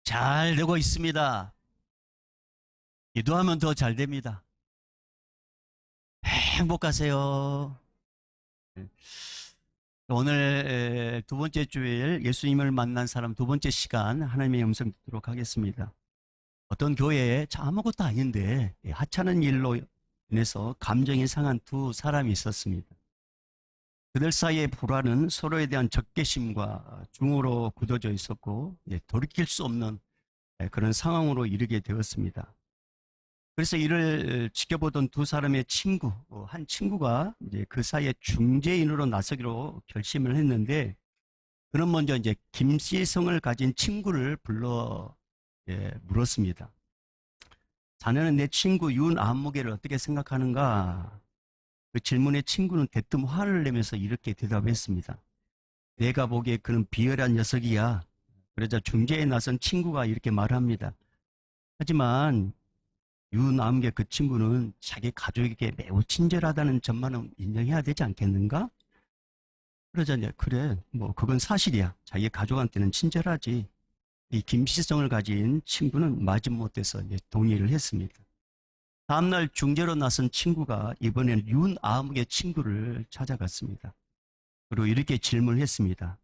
잘 되고 있습니다. 기도하면 더 잘 됩니다. 행복하세요. 오늘 두 번째 주일 예수님을 만난 사람 두 번째 시간 하나님의 음성 듣도록 하겠습니다. 어떤 교회에 아무것도 아닌데 하찮은 일로 인해서 감정이 상한 두 사람이 있었습니다. 그들 사이의 불화는 서로에 대한 적개심과 중으로 굳어져 있었고 돌이킬 수 없는 그런 상황으로 이르게 되었습니다. 그래서 이를 지켜보던 두 사람의 친구, 한 친구가 이제 그 사이에 중재인으로 나서기로 결심을 했는데, 그는 먼저 이제 김씨성을 가진 친구를 불러 물었습니다. 자네는 내 친구 윤안무개를 어떻게 생각하는가? 그 질문에 친구는 대뜸 화를 내면서 이렇게 대답했습니다. 내가 보기에 그는 비열한 녀석이야. 그러자 중재에 나선 친구가 이렇게 말합니다. 하지만 유남계 그 친구는 자기 가족에게 매우 친절하다는 점만은 인정해야 되지 않겠는가? 그러자냐, 그래, 뭐, 그건 사실이야. 자기 가족한테는 친절하지. 이 김시성을 가진 친구는 마지못해서 이제 동의를 했습니다. 다음날 중재로 나선 친구가 이번에는 윤아무개 친구를 찾아갔습니다. 그리고 이렇게 질문을 했습니다.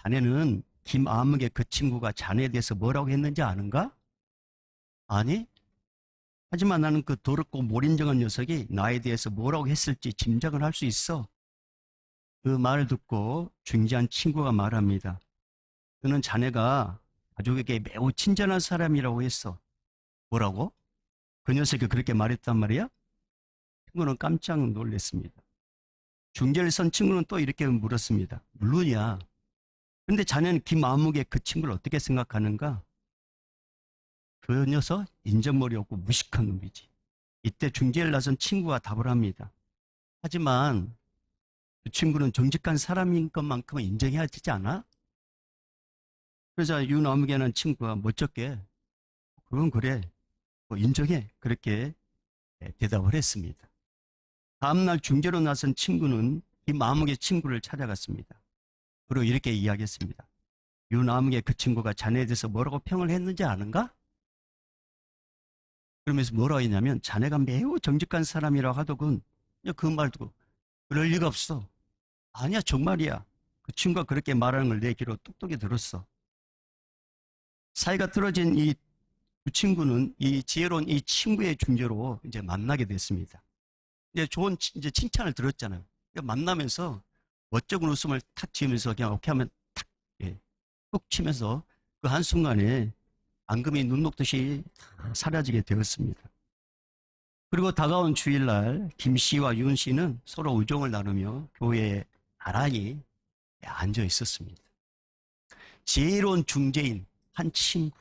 자네는 김아무개 그 친구가 자네에 대해서 뭐라고 했는지 아는가? 아니, 하지만 나는 그 더럽고 몰인정한 녀석이 나에 대해서 뭐라고 했을지 짐작을 할 수 있어. 그 말을 듣고 중지한 친구가 말합니다. 그는 자네가 가족에게 매우 친절한 사람이라고 했어. 뭐라고? 그 녀석이 그렇게 말했단 말이야? 친구는 깜짝 놀랐습니다. 중재를 선 친구는 또 이렇게 물었습니다. 물론이야. 근데 자네는 김아무개 그 친구를 어떻게 생각하는가? 그 녀석 인정머리 없고 무식한 놈이지. 이때 중재를 나선 친구가 답을 합니다. 하지만 그 친구는 정직한 사람인 것만큼은 인정해야 되지 않아? 그러자 유나무개는 친구가 멋쩍게 그건 그래 뭐 인정해 그렇게 대답을 했습니다. 다음날 중재로 나선 친구는 이마무개 친구를 찾아갔습니다. 그리고 이렇게 이야기했습니다. 유나무개 그 친구가 자네에 대해서 뭐라고 평을 했는지 아는가? 그러면서 뭐라고 했냐면 자네가 매우 정직한 사람이라고 하더군. 그 말 듣고 그럴 리가 없어. 아니야 정말이야. 그 친구가 그렇게 말하는 걸 내 귀로 똑똑히 들었어. 사이가 틀어진 이 두 친구는 이 지혜로운 이 친구의 중재로 이제 만나게 됐습니다. 이제 좋은 이제 칭찬을 들었잖아요. 그러니까 만나면서 멋쩍은 웃음을 탁 지으면서 그냥 오케이 하면 탁, 예, 뚝 치면서 그 한순간에 앙금이 눈 녹듯이 사라지게 되었습니다. 그리고 다가온 주일날 김 씨와 윤 씨는 서로 우정을 나누며 교회에 나란히 앉아 있었습니다. 지혜로운 중재인 한 친구.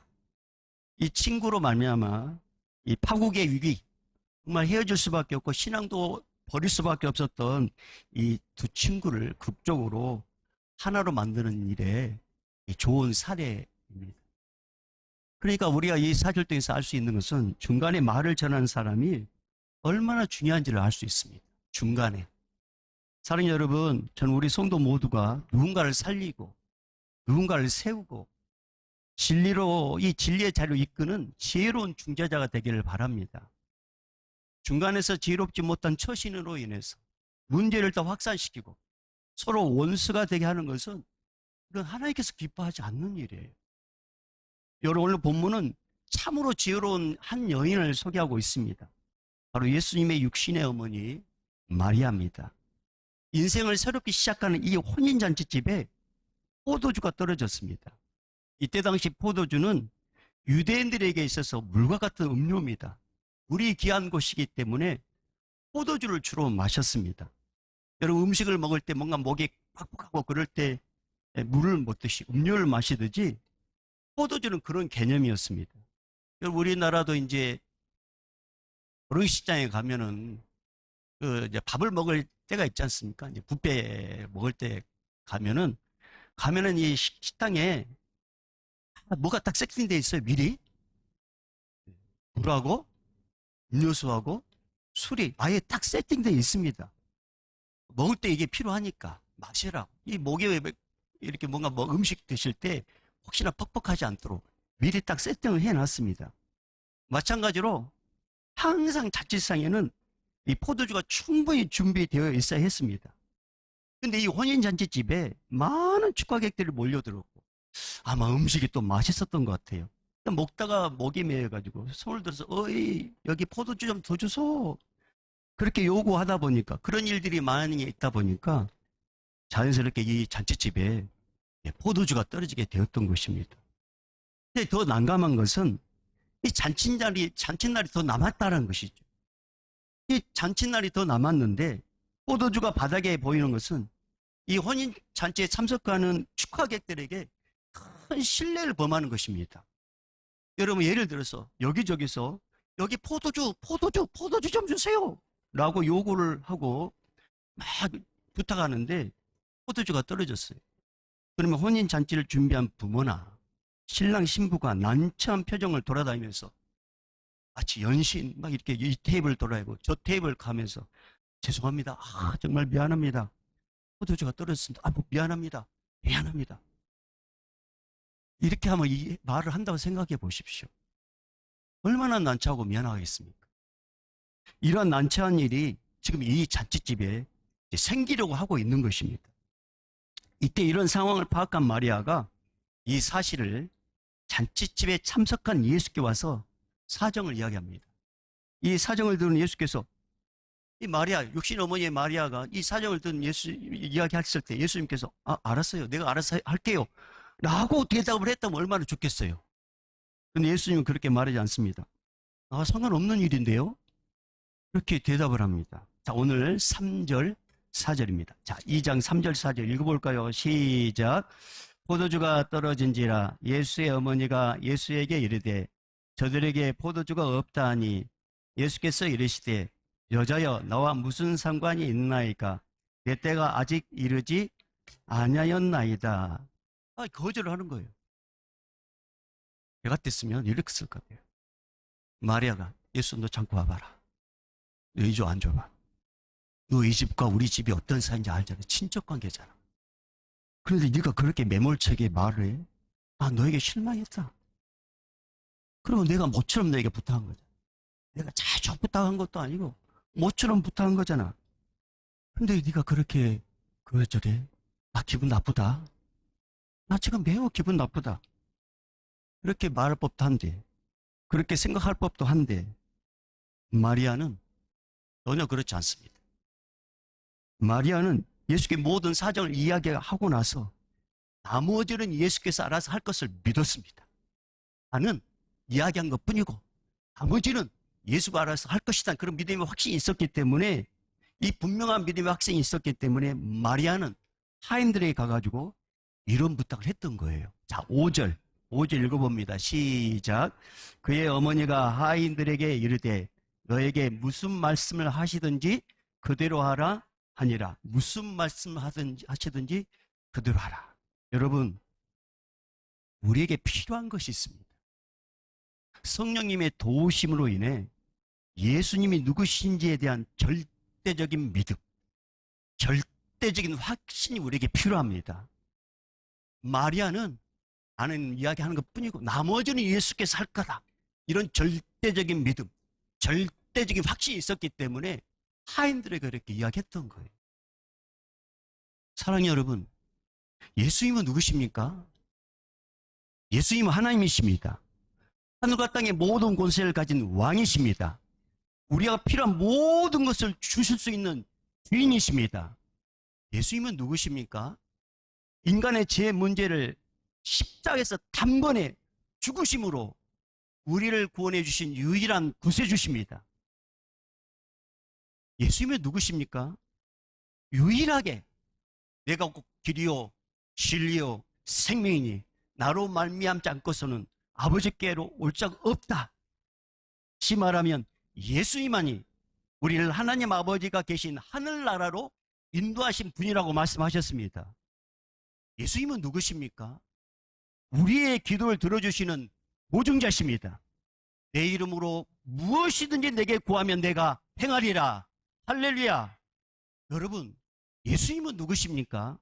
이 친구로 말미암아 이 파국의 위기, 정말 헤어질 수밖에 없고 신앙도 버릴 수밖에 없었던 이 두 친구를 극적으로 하나로 만드는 일에 좋은 사례입니다. 그러니까 우리가 이 사실 통해서 알 수 있는 것은 중간에 말을 전하는 사람이 얼마나 중요한지를 알 수 있습니다. 중간에. 사랑하는 여러분, 저는 우리 성도 모두가 누군가를 살리고 누군가를 세우고 진리로 이 진리의 자리로 이끄는 지혜로운 중재자가 되기를 바랍니다. 중간에서 지혜롭지 못한 처신으로 인해서 문제를 더 확산시키고 서로 원수가 되게 하는 것은 이건 하나님께서 기뻐하지 않는 일이에요. 여러분 오늘 본문은 참으로 지혜로운 한 여인을 소개하고 있습니다. 바로 예수님의 육신의 어머니 마리아입니다. 인생을 새롭게 시작하는 이 혼인잔치집에 포도주가 떨어졌습니다. 이때 당시 포도주는 유대인들에게 있어서 물과 같은 음료입니다. 물이 귀한 곳이기 때문에 포도주를 주로 마셨습니다. 여러분 음식을 먹을 때 뭔가 목이 빡빡하고 그럴 때 물을 먹듯이 음료를 마시듯이 포도주는 그런 개념이었습니다. 여러분 우리나라도 이제 어린시장에 가면은 그 이제 밥을 먹을 때가 있지 않습니까? 이제 뷔페 먹을 때 가면은 이 식당에 뭐가 딱 세팅되어 있어요. 미리 물하고 음료수하고 술이 아예 딱 세팅되어 있습니다. 먹을 때 이게 필요하니까 마시라고. 이 목에 이렇게 뭔가 뭐 음식 드실 때 혹시나 퍽퍽하지 않도록 미리 딱 세팅을 해놨습니다. 마찬가지로 항상 자취상에는 이 포도주가 충분히 준비되어 있어야 했습니다. 근데 이 혼인잔치집에 많은 축가객들이 몰려들었고 아마 음식이 또 맛있었던 것 같아요. 먹다가 목이 메여가지고 손을 들어서 어이 여기 포도주 좀 더 주소 그렇게 요구하다 보니까 그런 일들이 많이 있다 보니까 자연스럽게 이 잔치집에 포도주가 떨어지게 되었던 것입니다. 근데 더 난감한 것은 이 잔칫날이 더 남았다는 것이죠. 이 잔칫날이 더 남았는데 포도주가 바닥에 보이는 것은 이 혼인잔치에 참석하는 축하객들에게 큰 신뢰를 범하는 것입니다. 여러분 예를 들어서 여기저기서 여기 포도주 좀 주세요 라고 요구를 하고 막 부탁하는데 포도주가 떨어졌어요. 그러면 혼인잔치를 준비한 부모나 신랑 신부가 난처한 표정을 돌아다니면서 마치 연신 막 이렇게 이 테이블 돌아다니고 저 테이블 가면서 죄송합니다. 정말 미안합니다. 포도주가 떨어졌습니다. 미안합니다. 이렇게 하면 이 말을 한다고 생각해 보십시오. 얼마나 난처하고 미안하겠습니까? 이러한 난처한 일이 지금 이 잔치집에 생기려고 하고 있는 것입니다. 이때 이런 상황을 파악한 마리아가 이 사실을 잔치집에 참석한 예수께 와서 사정을 이야기합니다. 이 사정을 들은 예수께서 이 마리아, 육신 어머니의 마리아가 이 사정을 듣는 예수 이야기했을 때 예수님께서 알았어요. 내가 알아서 할게요. 라고 대답을 했다면 얼마나 좋겠어요. 근데 예수님은 그렇게 말하지 않습니다. 상관없는 일인데요. 그렇게 대답을 합니다. 자, 오늘 3절, 4절입니다. 자, 2장 3절, 4절 읽어볼까요? 시작. 포도주가 떨어진지라 예수의 어머니가 예수에게 이르되 저들에게 포도주가 없다 하니 예수께서 이르시되 여자여 나와 무슨 상관이 있나이까 내 때가 아직 이르지 아니하였나이다. 거절을 하는 거예요. 내가 됐으면 이렇게 쓸 거예요. 마리아가 예수 너 잠깐 와봐라. 너 이 줘 안 줘봐. 너 이 집과 우리 집이 어떤 사이인지 알잖아. 친척 관계잖아. 그런데 네가 그렇게 매몰차게 말을 해? 너에게 실망했다. 그러면 내가 모처럼 너에게 부탁한 거잖아. 내가 자주 부탁한 것도 아니고 모처럼 부탁한 거잖아. 근데 네가 그렇게 그저래 기분 나쁘다. 나 지금 매우 기분 나쁘다. 그렇게 말할 법도 한데 그렇게 생각할 법도 한데 마리아는 전혀 그렇지 않습니다. 마리아는 예수께 모든 사정을 이야기하고 나서 나머지는 예수께서 알아서 할 것을 믿었습니다. 나는 이야기한 것뿐이고 나머지는 예수가 알아서 할 것이다. 그런 믿음의 확신이 있었기 때문에 이 분명한 믿음의 확신이 있었기 때문에 마리아는 하인들에게 가가지고 이런 부탁을 했던 거예요. 자, 5절 읽어봅니다. 시작. 그의 어머니가 하인들에게 이르되 너에게 무슨 말씀을 하시든지 그대로 하라 하니라. 무슨 말씀을 하시든지 그대로 하라. 여러분, 우리에게 필요한 것이 있습니다. 성령님의 도우심으로 인해 예수님이 누구신지에 대한 절대적인 믿음, 절대적인 확신이 우리에게 필요합니다. 마리아는 나는 이야기하는 것뿐이고 나머지는 예수께서 할 거다. 이런 절대적인 믿음, 절대적인 확신이 있었기 때문에 하인들에게 그렇게 이야기했던 거예요. 사랑하는 여러분, 예수님은 누구십니까? 예수님은 하나님이십니다. 하늘과 땅의 모든 권세를 가진 왕이십니다. 우리가 필요한 모든 것을 주실 수 있는 주인이십니다. 예수님은 누구십니까? 인간의 죄 문제를 십자가에서 단번에 죽으심으로 우리를 구원해 주신 유일한 구세주십니다. 예수님은 누구십니까? 유일하게 내가 곧 길이요 진리요 생명이니 나로 말미암지 않고서는 아버지께로 올 자가 없다. 다시 말하면 예수님만이 우리를 하나님 아버지가 계신 하늘나라로 인도하신 분이라고 말씀하셨습니다. 예수님은 누구십니까? 우리의 기도를 들어주시는 보증자십니다. 내 이름으로 무엇이든지 내게 구하면 내가 행하리라. 할렐루야. 여러분, 예수님은 누구십니까?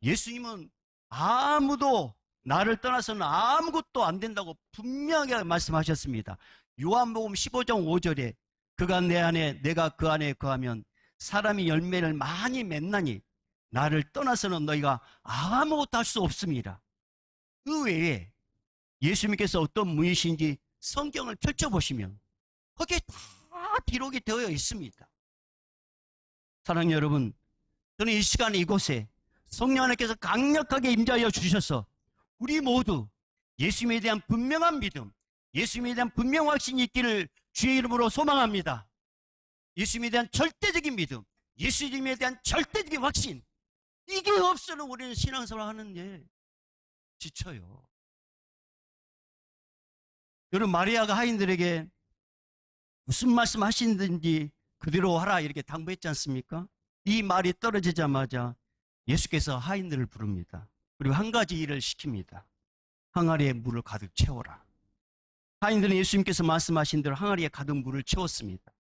예수님은 아무도 나를 떠나서는 아무것도 안 된다고 분명하게 말씀하셨습니다. 요한복음 15장 5절에 그가 내 안에 내가 그 안에 거하면 사람이 열매를 많이 맺나니 나를 떠나서는 너희가 아무것도 할 수 없습니다. 그 외에 예수님께서 어떤 분이신지 성경을 펼쳐보시면 거기에 다 기록이 되어 있습니다. 사랑하는 여러분, 저는 이 시간 이곳에 성령 하나님께서 강력하게 임재하여 주셔서 우리 모두 예수님에 대한 분명한 믿음, 예수님에 대한 분명한 확신이 있기를 주의 이름으로 소망합니다. 예수님에 대한 절대적인 믿음, 예수님에 대한 절대적인 확신, 이게 없으면 우리는 신앙생활 하는데 지쳐요. 여러분, 마리아가 하인들에게 무슨 말씀 하시는지 그대로 하라 이렇게 당부했지 않습니까? 이 말이 떨어지자마자 예수께서 하인들을 부릅니다. 그리고 한 가지 일을 시킵니다. 항아리에 물을 가득 채워라. 하인들은 예수님께서 말씀하신 대로 항아리에 가득 물을 채웠습니다.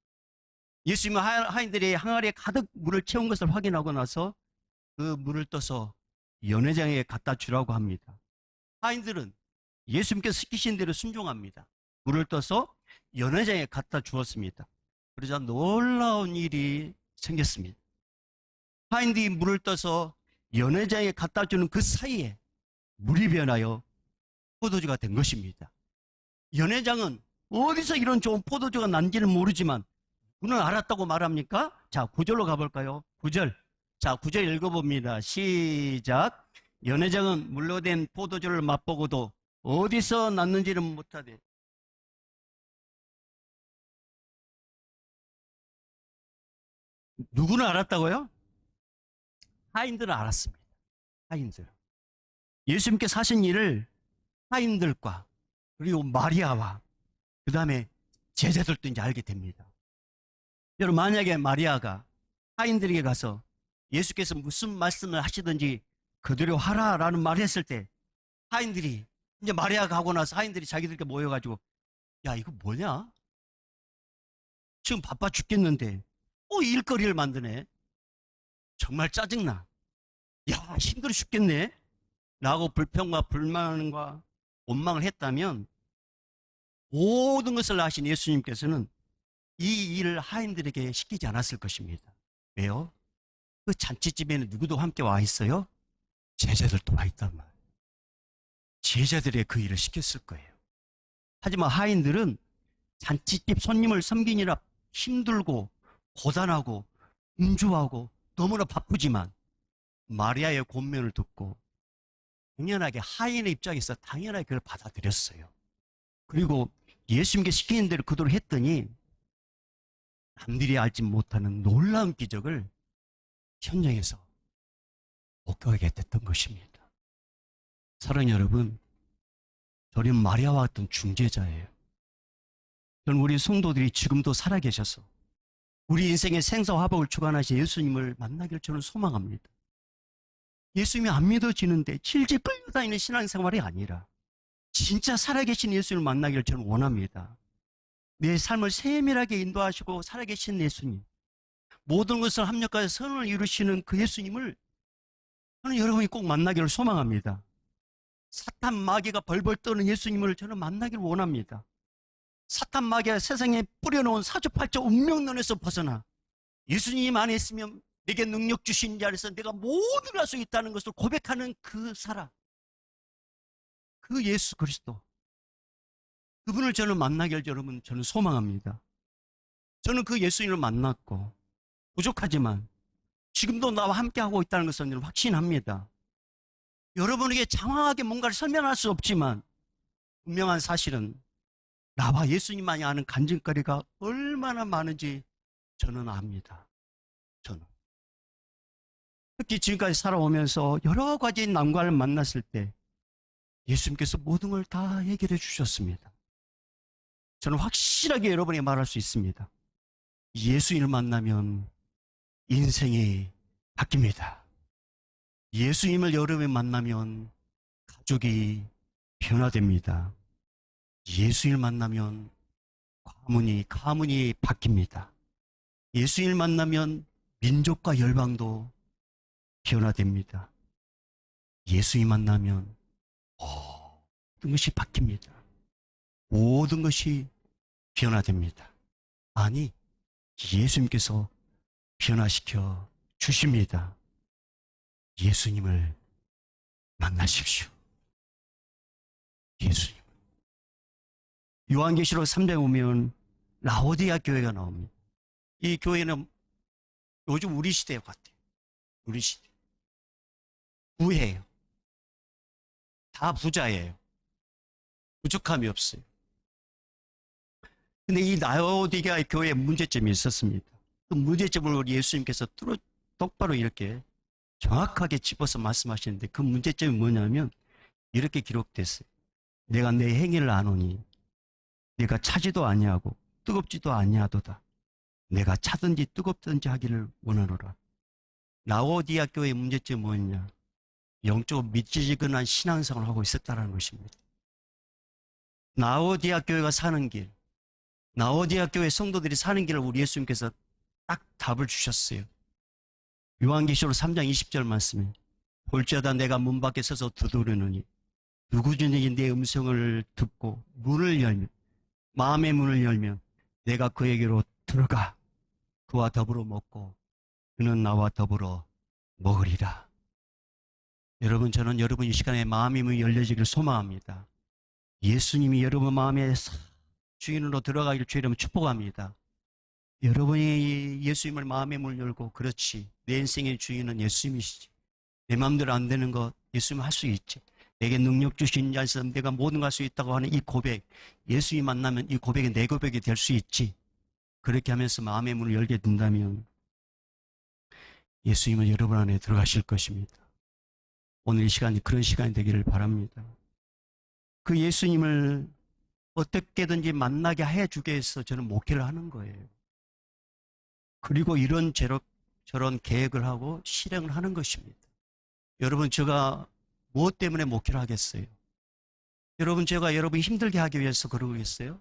예수님은 하인들이 항아리에 가득 물을 채운 것을 확인하고 나서 그 물을 떠서 연회장에 갖다 주라고 합니다. 하인들은 예수님께서 시키신 대로 순종합니다. 물을 떠서 연회장에 갖다 주었습니다. 그러자 놀라운 일이 생겼습니다. 하인들이 물을 떠서 연회장에 갖다 주는 그 사이에 물이 변하여 포도주가 된 것입니다. 연회장은 어디서 이런 좋은 포도주가 난지는 모르지만 그는 알았다고 말합니까? 자, 9절로 가볼까요? 9절. 자, 9절 읽어봅니다. 시작. 연회장은 물로 된 포도주를 맛보고도 어디서 났는지는 못하되. 누구는 알았다고요? 하인들은 알았습니다. 하인들. 예수님께서 하신 일을 하인들과 그리고 마리아와 그 다음에 제자들도 이제 알게 됩니다. 여러분, 만약에 마리아가 하인들에게 가서 예수께서 무슨 말씀을 하시든지 그대로 하라라는 말을 했을 때 하인들이 이제 마리아가 하고 나서 하인들이 자기들끼리 모여가지고 야, 이거 뭐냐? 지금 바빠 죽겠는데 일거리를 만드네. 정말 짜증나. 야, 힘들어 죽겠네. 라고 불평과 불만과 원망을 했다면 모든 것을 아신 예수님께서는 이 일을 하인들에게 시키지 않았을 것입니다. 왜요? 그 잔치집에는 누구도 함께 와 있어요? 제자들도 와 있단 말이에요. 제자들의 그 일을 시켰을 거예요. 하지만 하인들은 잔치집 손님을 섬기느라 힘들고 고단하고 분주하고 너무나 바쁘지만 마리아의 권면을 듣고 당연하게 하인의 입장에서 당연하게 그걸 받아들였어요. 그리고 예수님께 시키는 대로 그대로 했더니 남들이 알지 못하는 놀라운 기적을 현장에서 목격하게 됐던 것입니다. 사랑하는 여러분, 저는 마리아와 같은 중재자예요. 저는 우리 성도들이 지금도 살아계셔서 우리 인생의 생사화복을 주관하신 예수님을 만나기를 저는 소망합니다. 예수님이 안 믿어지는데 질질 끌려다니는 신앙생활이 아니라 진짜 살아계신 예수님을 만나기를 저는 원합니다. 내 삶을 세밀하게 인도하시고 살아계신 예수님, 모든 것을 합력하여 선을 이루시는 그 예수님을 저는 여러분이 꼭 만나기를 소망합니다. 사탄 마귀가 벌벌 떠는 예수님을 저는 만나기를 원합니다. 사탄 마귀가 세상에 뿌려놓은 사주팔자 운명론에서 벗어나 예수님 안에 있으면 내게 능력 주신 자 안에서 내가 모든 걸 할 수 있다는 것을 고백하는 그 사람, 그 예수 그리스도, 그분을 저는 만나길 여러분 저는 소망합니다. 저는 그 예수님을 만났고 부족하지만 지금도 나와 함께하고 있다는 것을 저는 확신합니다. 여러분에게 장황하게 뭔가를 설명할 수 없지만 분명한 사실은 나와 예수님만이 아는 간증거리가 얼마나 많은지 저는 압니다. 저는 특히 지금까지 살아오면서 여러 가지 난관을 만났을 때 예수님께서 모든 걸 다 해결해 주셨습니다. 저는 확실하게 여러분에게 말할 수 있습니다. 예수님을 만나면 인생이 바뀝니다. 예수님을 여러분이 만나면 가족이 변화됩니다. 예수님을 만나면 가문이 바뀝니다. 예수님을 만나면 민족과 열방도 변화됩니다. 예수님 만나면 모든 것이 바뀝니다. 모든 것이 변화됩니다. 아니, 예수님께서 변화시켜 주십니다. 예수님을 만나십시오. 예수님. 요한계시록 3장에 보면 라오디아 교회가 나옵니다. 이 교회는 요즘 우리 시대 같아요. 우리 시대. 부해요. 다 부자예요. 부족함이 없어요. 근데 이 라오디게아 교회에 문제점이 있었습니다. 그 문제점을 우리 예수님께서 똑바로 이렇게 정확하게 짚어서 말씀하시는데 그 문제점이 뭐냐면 이렇게 기록됐어요. 내가 내 행위를 아노니 내가 차지도 아니하고 뜨겁지도 아니하도다. 내가 차든지 뜨겁든지 하기를 원하노라. 라오디아 교회의 문제점이 뭐였냐? 영적으로 미지근한 신앙생활을 하고 있었다는 것입니다. 라오디아 교회가 사는 길, 라오디아 교회 성도들이 사는 길을 우리 예수님께서 딱 답을 주셨어요. 요한계시록 3장 20절 말씀에 볼지어다 내가 문 밖에 서서 두드리노니 누구든지 내 음성을 듣고 문을 열면 마음의 문을 열면 내가 그에게로 들어가 그와 더불어 먹고 그는 나와 더불어 먹으리라. 여러분, 저는 여러분 이 시간에 마음의 문이 열려지기를 소망합니다. 예수님이 여러분 마음에 주인으로 들어가기를 주의로 축복합니다. 여러분이 예수님을 마음의 문을 열고 그렇지 내 인생의 주인은 예수님이시지. 내 마음대로 안 되는 것 예수님 할 수 있지. 내게 능력 주신 자에서 내가 모든 걸 할 수 있다고 하는 이 고백, 예수님 만나면 이 고백이 내 고백이 될 수 있지. 그렇게 하면서 마음의 문을 열게 된다면 예수님은 여러분 안에 들어가실 것입니다. 오늘 이 시간이 그런 시간이 되기를 바랍니다. 그 예수님을 어떻게든지 만나게 해주기 위해서 저는 목회를 하는 거예요. 그리고 이런 저런 계획을 하고 실행을 하는 것입니다. 여러분, 제가 무엇 때문에 목회를 하겠어요? 여러분, 제가 여러분 힘들게 하기 위해서 그러겠어요?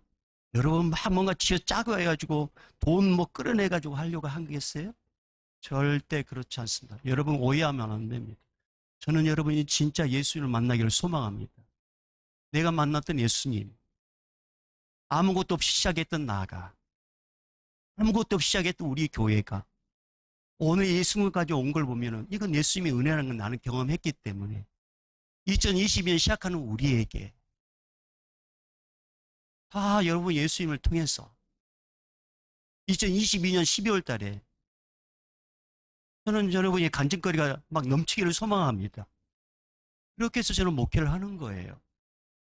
여러분 막 뭔가 쥐어짜고 해가지고 돈 뭐 끌어내가지고 하려고 하겠어요? 절대 그렇지 않습니다. 여러분 오해하면 안 됩니다. 저는 여러분이 진짜 예수님을 만나기를 소망합니다. 내가 만났던 예수님, 아무것도 없이 시작했던 나가, 아무것도 없이 시작했던 우리 교회가 오늘 예수님까지 온 걸 보면은 이건 예수님의 은혜라는 걸 나는 경험했기 때문에 2022년 시작하는 우리에게 다 여러분 예수님을 통해서 2022년 12월 달에 저는 여러분의 간증거리가 막 넘치기를 소망합니다. 그렇게 해서 저는 목회를 하는 거예요.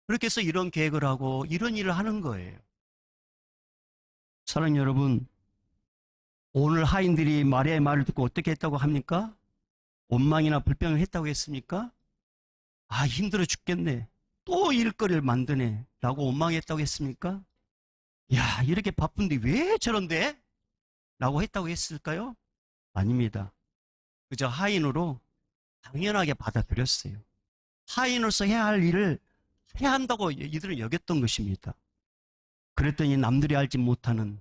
그렇게 해서 이런 계획을 하고 이런 일을 하는 거예요. 사랑하는 여러분, 오늘 하인들이 마리아의 말을 듣고 어떻게 했다고 합니까? 원망이나 불평을 했다고 했습니까? 아, 힘들어 죽겠네. 또 일거리를 만드네. 라고 원망했다고 했습니까? 야, 이렇게 바쁜데 왜 저런데? 라고 했다고 했을까요? 아닙니다. 그저 하인으로 당연하게 받아들였어요. 하인으로서 해야 할 일을 해야 한다고 이들은 여겼던 것입니다. 그랬더니 남들이 알지 못하는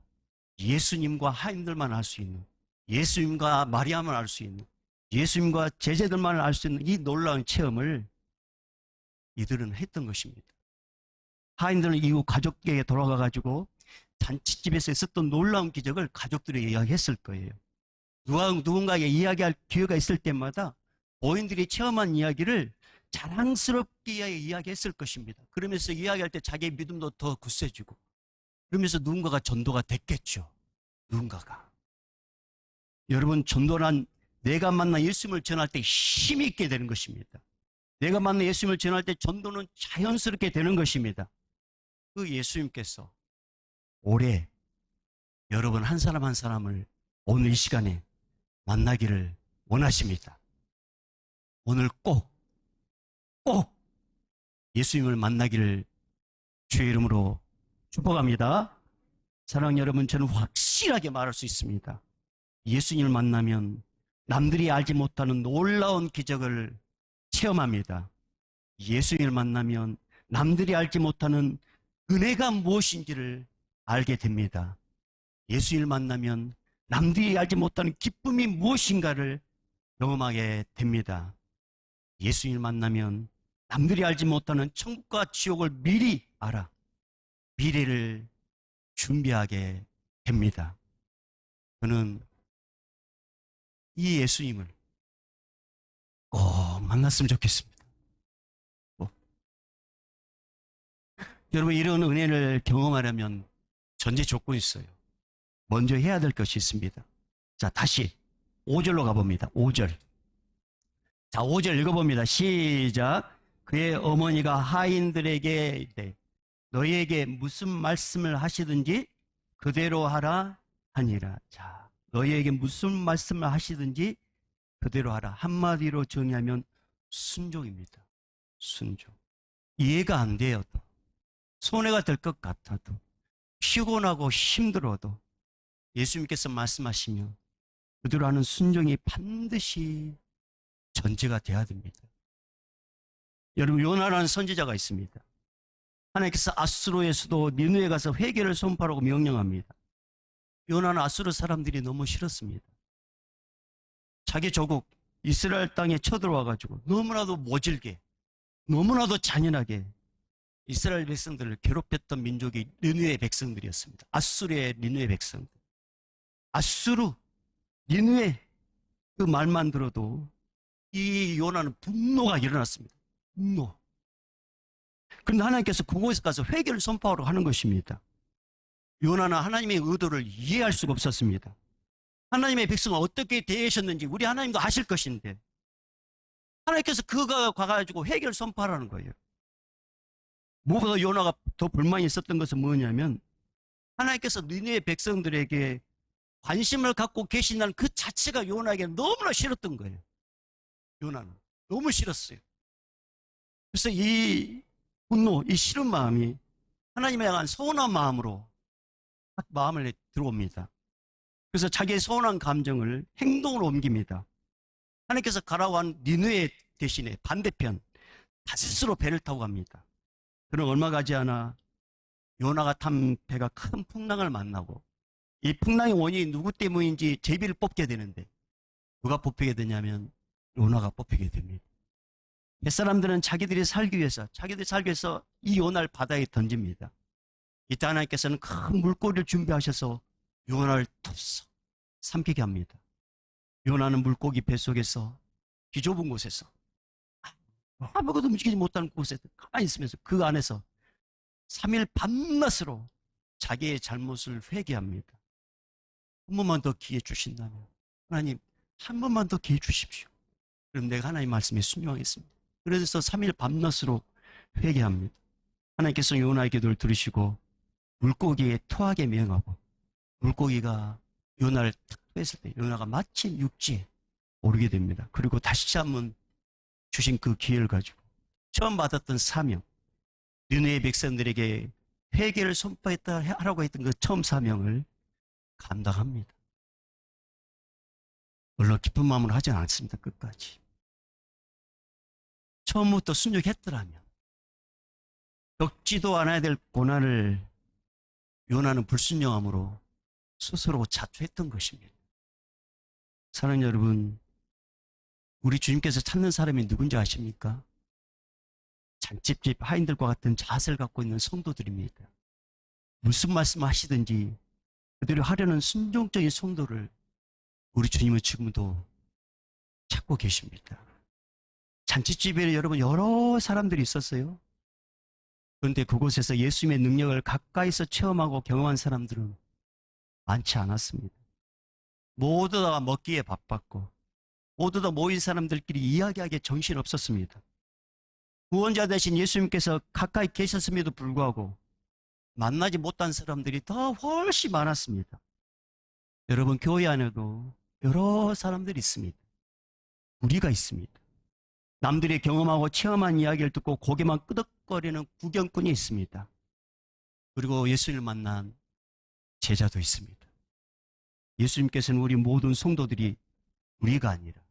예수님과 하인들만 알 수 있는, 예수님과 마리아만 알 수 있는, 예수님과 제자들만 알 수 있는 이 놀라운 체험을 이들은 했던 것입니다. 하인들은 이후 가족에게 돌아가가지고 잔치집에서 있었던 놀라운 기적을 가족들에게 이야기했을 거예요. 누군가에게 이야기할 기회가 있을 때마다 본인들이 체험한 이야기를 자랑스럽게 이야기했을 것입니다. 그러면서 이야기할 때 자기의 믿음도 더 굳세지고 그러면서 누군가가 전도가 됐겠죠. 누군가가. 여러분, 전도란 내가 만난 예수님을 전할 때 힘이 있게 되는 것입니다. 내가 만난 예수님을 전할 때 전도는 자연스럽게 되는 것입니다. 그 예수님께서 올해 여러분 한 사람 한 사람을 오늘 이 시간에 만나기를 원하십니다. 오늘 꼭 예수님을 만나기를 주의 이름으로 축복합니다. 사랑하는 여러분, 저는 확실하게 말할 수 있습니다. 예수님을 만나면 남들이 알지 못하는 놀라운 기적을 체험합니다. 예수님을 만나면 남들이 알지 못하는 은혜가 무엇인지를 알게 됩니다. 예수님을 만나면 남들이 알지 못하는 기쁨이 무엇인가를 경험하게 됩니다. 예수님을 만나면 남들이 알지 못하는 천국과 지옥을 미리 알아. 미래를 준비하게 됩니다. 저는 이 예수님을 꼭 만났으면 좋겠습니다. 꼭. 여러분, 이런 은혜를 경험하려면 전제 조건이 있어요. 먼저 해야 될 것이 있습니다. 자, 다시 5절로 가봅니다. 5절. 자, 5절 읽어봅니다. 시작. 그의 어머니가 하인들에게 이르되 너희에게 무슨 말씀을 하시든지 그대로 하라 하니라. 자, 너희에게 무슨 말씀을 하시든지 그대로 하라. 한마디로 정의하면 순종입니다. 순종. 이해가 안 돼요. 또. 손해가 될 것 같아도, 피곤하고 힘들어도 예수님께서 말씀하시면 그대로 하는 순종이 반드시 전제가 돼야 됩니다. 여러분, 요나라는 선지자가 있습니다. 하나님께서 아수르의 수도 니느웨에 가서 회개를 선포하라고 명령합니다. 요나는 아수르 사람들이 너무 싫었습니다. 자기 조국 이스라엘 땅에 쳐들어와가지고 너무나도 모질게, 너무나도 잔인하게 이스라엘 백성들을 괴롭혔던 민족이 니느웨 백성들이었습니다. 아수르의 니느웨 백성들. 아수르, 니느웨, 그 말만 들어도 이 요나는 분노가 일어났습니다. 분노. 그런데 하나님께서 그곳에 가서 회개를 선포하라고 하는 것입니다. 요나는 하나님의 의도를 이해할 수가 없었습니다. 하나님의 백성을 어떻게 대하셨는지 우리 하나님도 아실 것인데 하나님께서 그가 가가지고 회개를 선포하라는 거예요. 무엇보다 요나가 더 불만이 있었던 것은 뭐냐면 하나님께서 니느웨 백성들에게 관심을 갖고 계신다는 그 자체가 요나에게 너무나 싫었던 거예요. 요나는 너무 싫었어요. 그래서 이 분노, 이 싫은 마음이 하나님에 향한 서운한 마음으로 마음을 들어옵니다. 그래서 자기의 서운한 감정을 행동으로 옮깁니다. 하나님께서 가라고 한 니느웨 대신에 반대편 다시스로 배를 타고 갑니다. 그는 얼마 가지 않아 요나가 탄 배가 큰 풍랑을 만나고 이 풍랑의 원인이 누구 때문인지 제비를 뽑게 되는데 누가 뽑히게 되냐면 요나가 뽑히게 됩니다. 옛사람들은 자기들이 살기 위해서 이 요나를 바다에 던집니다. 이때 하나님께서는 큰 물고기를 준비하셔서 요나를 톱썩 삼키게 합니다. 요나는 물고기 뱃속에서 비좁은 곳에서 아무것도 움직이지 못하는 곳에 가만히 있으면서 그 안에서 3일 밤낮으로 자기의 잘못을 회개합니다. 한 번만 더 기회 주신다면 하나님 한 번만 더 기회 주십시오. 그럼 내가 하나님 말씀에 순종하겠습니다. 그래서 3일 밤낮으로 회개합니다. 하나님께서 요나의 기도를 들으시고 물고기의 토하게 명하고 물고기가 요나를 탁 뺐을 때 요나가 마침 육지에 오르게 됩니다. 그리고 다시 한번 주신 그 기회를 가지고 처음 받았던 사명, 니느웨 백성들에게 회개를 선포했다 하라고 했던 그 처음 사명을 감당합니다. 물론 기쁜 마음으로 하지 않습니다. 끝까지. 처음부터 순종했더라면 겪지도 않아야 될 고난을 요나는 불순종함으로 스스로 자초했던 것입니다. 사랑하는 여러분, 우리 주님께서 찾는 사람이 누군지 아십니까? 잔집집 하인들과 같은 자세를 갖고 있는 성도들입니다. 무슨 말씀 하시든지 그대로 하려는 순종적인 성도를 우리 주님은 지금도 찾고 계십니다. 잔치집에 여러분 여러 사람들이 있었어요. 그런데 그곳에서 예수님의 능력을 가까이서 체험하고 경험한 사람들은 많지 않았습니다. 모두 다 먹기에 바빴고 모두 다 모인 사람들끼리 이야기하기에 정신 없었습니다. 구원자 되신 예수님께서 가까이 계셨음에도 불구하고 만나지 못한 사람들이 더 훨씬 많았습니다. 여러분, 교회 안에도 여러 사람들이 있습니다. 우리가 있습니다. 남들이 경험하고 체험한 이야기를 듣고 고개만 끄덕거리는 구경꾼이 있습니다. 그리고 예수님을 만난 제자도 있습니다. 예수님께서는 우리 모든 성도들이 우리가 아니라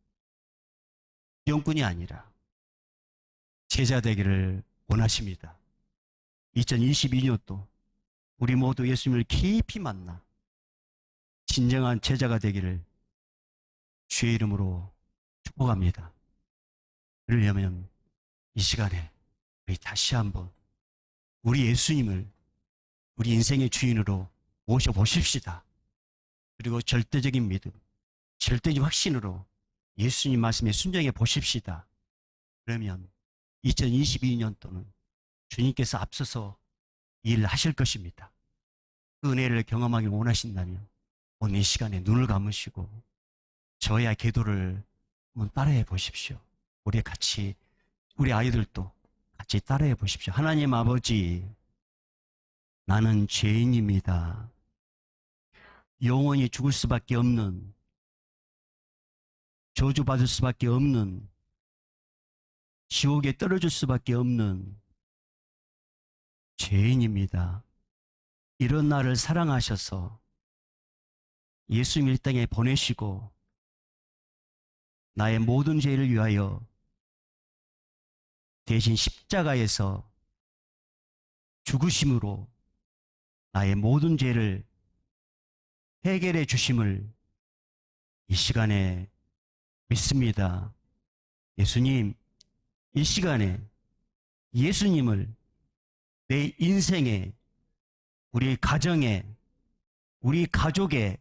구경꾼이 아니라 제자 되기를 원하십니다. 2022년도 우리 모두 예수님을 깊이 만나 진정한 제자가 되기를 주의 이름으로 축복합니다. 그러려면 이 시간에 우리 다시 한번 우리 예수님을 우리 인생의 주인으로 모셔보십시다. 그리고 절대적인 믿음, 절대적 확신으로 예수님 말씀에 순종해 보십시다. 그러면 2022년도는 주님께서 앞서서 일하실 것입니다. 그 은혜를 경험하기 원하신다면 오늘 이 시간에 눈을 감으시고 저의 기도를 한번 따라해 보십시오. 우리 같이, 우리 아이들도 같이 따라해 보십시오. 하나님 아버지, 나는 죄인입니다. 영원히 죽을 수밖에 없는, 저주받을 수밖에 없는, 지옥에 떨어질 수밖에 없는 죄인입니다. 이런 나를 사랑하셔서 예수님 이 땅에 보내시고 나의 모든 죄를 위하여 대신 십자가에서 죽으심으로 나의 모든 죄를 해결해 주심을 이 시간에 믿습니다. 예수님, 이 시간에 예수님을 내 인생에, 우리 가정에, 우리 가족의,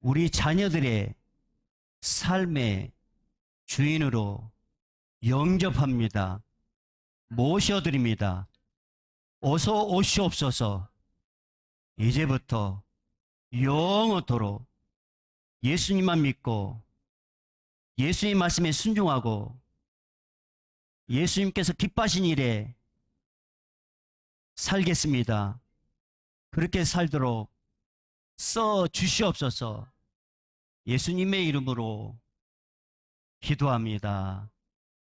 우리 자녀들의 삶의 주인으로 영접합니다. 모셔드립니다. 어서 오시옵소서. 이제부터 영원토록 예수님만 믿고 예수님 말씀에 순종하고 예수님께서 기뻐하신 일에 살겠습니다. 그렇게 살도록 써 주시옵소서. 예수님의 이름으로 기도합니다.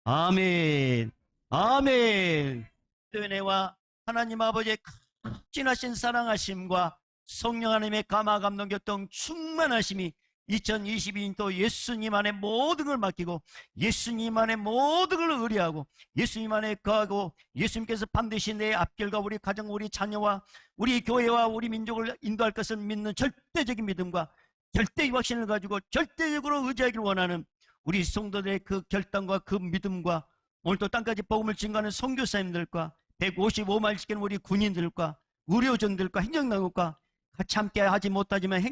아멘. 아멘. 은혜와 하나님 아버지의 극진하신 사랑하심과 성령 하나님의 감화 감동 교통 충만하심이 2022년도 예수님 안에 모든 걸 맡기고 예수님 안에 모든 걸 의뢰하고 예수님 안에 거하고 예수님께서 반드시 내 앞길과 우리 가정, 우리 자녀와 우리 교회와 우리 민족을 인도할 것을 믿는 절대적인 믿음과 절대의 확신을 가지고 절대적으로 의지하기를 원하는 우리 성도들의 그 결단과 그 믿음과 오늘도 땅까지 복음을 증거하는 선교사님들과 155마일 지키는 우리 군인들과 의료진들과 행정당국과 같이 함께 하지 못하지만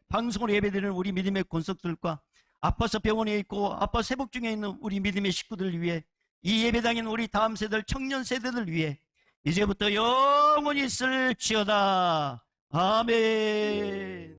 방송으로 예배드리는 우리 믿음의 권속들과 아파서 병원에 있고 아파서 회복 중에 있는 우리 믿음의 식구들 위해 이 예배당인 우리 다음 세대들, 청년 세대들 위해 이제부터 영원히 있을지어다. 아멘.